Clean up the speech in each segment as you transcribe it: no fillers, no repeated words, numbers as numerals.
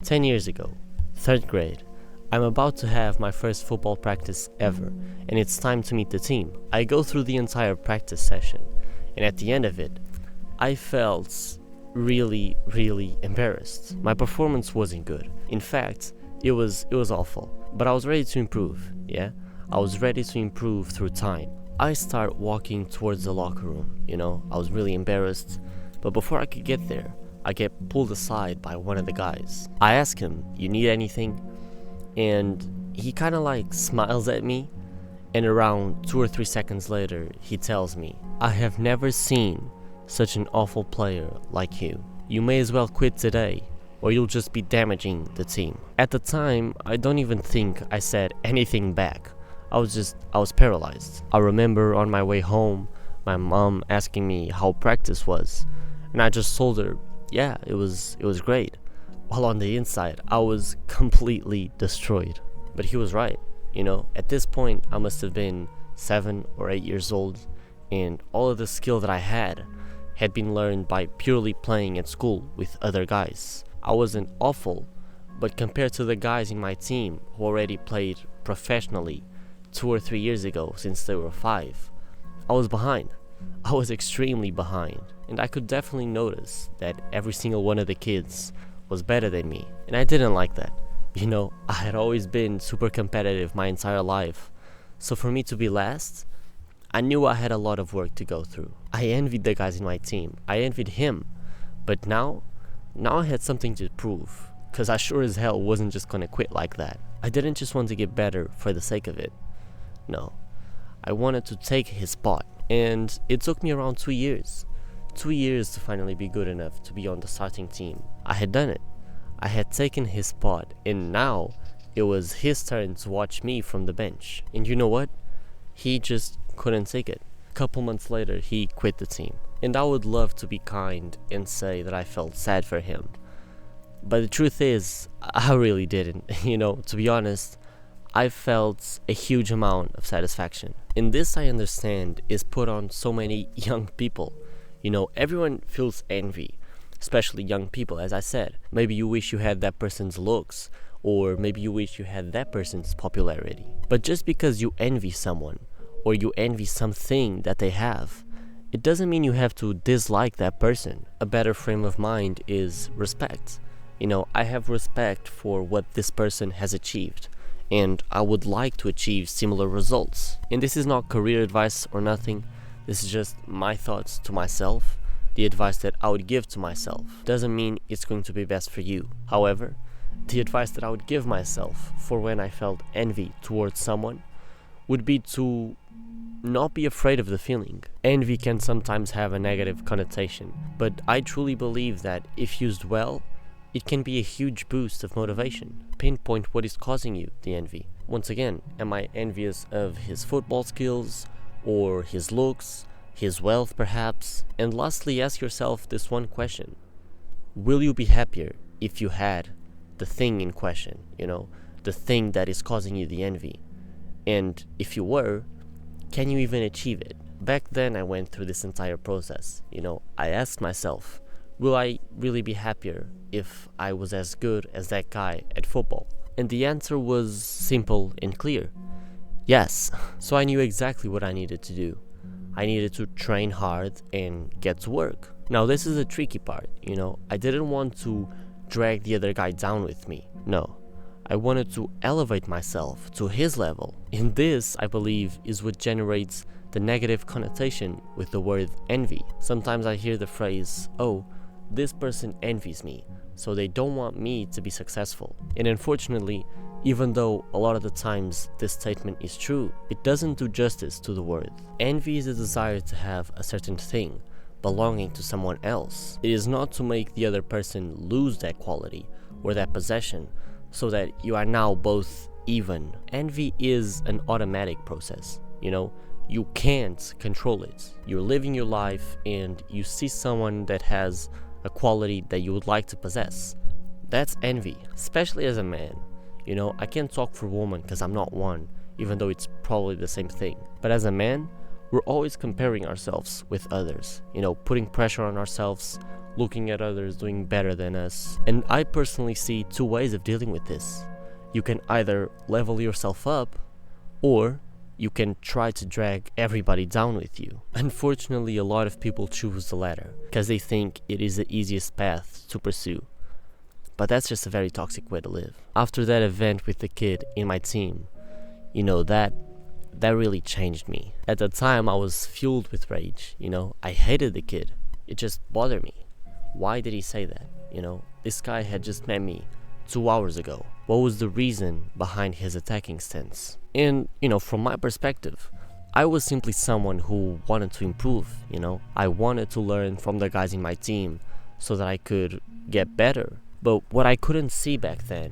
10 years ago, 3rd grade, I'm about to have my first football practice ever, and it's time to meet the team. I go through the entire practice session, and at the end of it, I felt really embarrassed. My performance wasn't good. In fact, it was awful. But I was ready to improve, yeah? I was ready to improve through time. I start walking towards the locker room, I was really embarrassed. But before I could get there, I get pulled aside by one of the guys. I ask him, "You need anything?" And he kind of smiles at me, and around 2 or 3 seconds later, he tells me, "I have never seen such an awful player like you. You may as well quit today, or you'll just be damaging the team." At the time, I don't even think I said anything back. I was paralyzed. I remember on my way home, my mom asking me how practice was, and I just told her, yeah, it was great. While on the inside, I was completely destroyed. But he was right, At this point, I must have been 7 or 8 years old, and all of the skill that I had been learned by purely playing at school with other guys. I wasn't awful, but compared to the guys in my team who already played professionally 2 or 3 years ago since they were 5, I was behind. I was extremely behind, and I could definitely notice that every single one of the kids was better than me, and I didn't like that. I had always been super competitive my entire life, so for me to be last, I knew I had a lot of work to go through. I envied the guys in my team. I envied him, but now I had something to prove, because I sure as hell wasn't just gonna quit like that. I didn't just want to get better for the sake of it. No, I wanted to take his spot. And it took me around 2 years. 2 years to finally be good enough to be on the starting team. I had done it. I had taken his spot, and now it was his turn to watch me from the bench. And you know what? He just couldn't take it. A couple months later, he quit the team. And I would love to be kind and say that I felt sad for him. But the truth is, I really didn't. To be honest, I felt a huge amount of satisfaction. And this, I understand, is put on so many young people. Everyone feels envy, especially young people, as I said. Maybe you wish you had that person's looks, or maybe you wish you had that person's popularity. But just because you envy someone, or you envy something that they have, it doesn't mean you have to dislike that person. A better frame of mind is respect. I have respect for what this person has achieved, and I would like to achieve similar results. And this is not career advice or nothing. This is just my thoughts to myself, the advice that I would give to myself. Doesn't mean it's going to be best for you. However, the advice that I would give myself for when I felt envy towards someone would be to not be afraid of the feeling. Envy can sometimes have a negative connotation, but I truly believe that if used well, it can be a huge boost of motivation. Pinpoint what is causing you the envy. Once again, am I envious of his football skills, or his looks, his wealth perhaps? And lastly, ask yourself this one question. Will you be happier if you had the thing in question, the thing that is causing you the envy? And if you were, can you even achieve it? Back then, I went through this entire process. I asked myself, will I really be happier if I was as good as that guy at football? And the answer was simple and clear. Yes. So I knew exactly what I needed to do. I needed to train hard and get to work. Now this is a tricky part, I didn't want to drag the other guy down with me. No. I wanted to elevate myself to his level. And this, I believe, is what generates the negative connotation with the word envy. Sometimes I hear the phrase, "Oh, this person envies me, so they don't want me to be successful." And unfortunately, even though a lot of the times this statement is true, it doesn't do justice to the word. Envy is a desire to have a certain thing belonging to someone else. It is not to make the other person lose that quality or that possession so that you are now both even. Envy is an automatic process, You can't control it. You're living your life and you see someone that has a quality that you would like to possess. That's envy, especially as a man. I can't talk for women because I'm not one, even though it's probably the same thing. But as a man, we're always comparing ourselves with others, putting pressure on ourselves, looking at others doing better than us. And I personally see two ways of dealing with this. You can either level yourself up, or you can try to drag everybody down with you. Unfortunately, a lot of people choose the latter because they think it is the easiest path to pursue. But that's just a very toxic way to live. After that event with the kid in my team, that really changed me. At the time, I was fueled with rage, I hated the kid. It just bothered me. Why did he say that? This guy had just met me 2 hours ago. What was the reason behind his attacking stance? And, from my perspective, I was simply someone who wanted to improve, I wanted to learn from the guys in my team so that I could get better. But what I couldn't see back then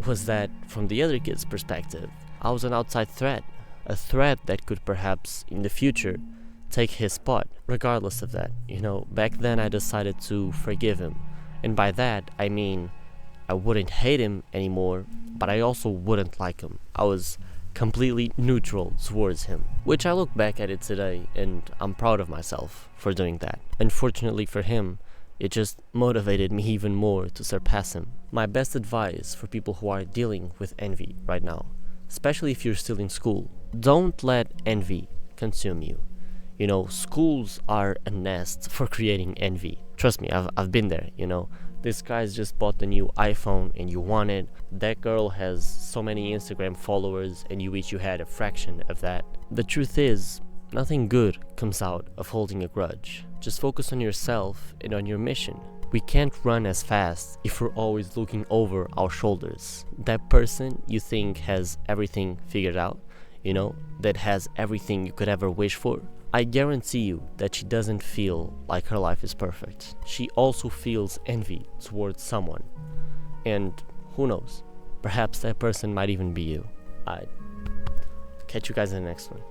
was that from the other kid's perspective, I was an outside threat. A threat that could perhaps, in the future, take his spot. Regardless of that, back then I decided to forgive him. And by that, I mean, I wouldn't hate him anymore, but I also wouldn't like him. I was completely neutral towards him. Which I look back at it today, and I'm proud of myself for doing that. Unfortunately for him, it just motivated me even more to surpass him. My best advice for people who are dealing with envy right now, especially if you're still in school, don't let envy consume you. Schools are a nest for creating envy. Trust me, I've been there, This guy's just bought the new iPhone and you want it. That girl has so many Instagram followers and you wish you had a fraction of that. The truth is, nothing good comes out of holding a grudge. Just focus on yourself and on your mission. We can't run as fast if we're always looking over our shoulders. That person you think has everything figured out, that has everything you could ever wish for, I guarantee you that she doesn't feel like her life is perfect. She also feels envy towards someone. And who knows, perhaps that person might even be you. I'd catch you guys in the next one.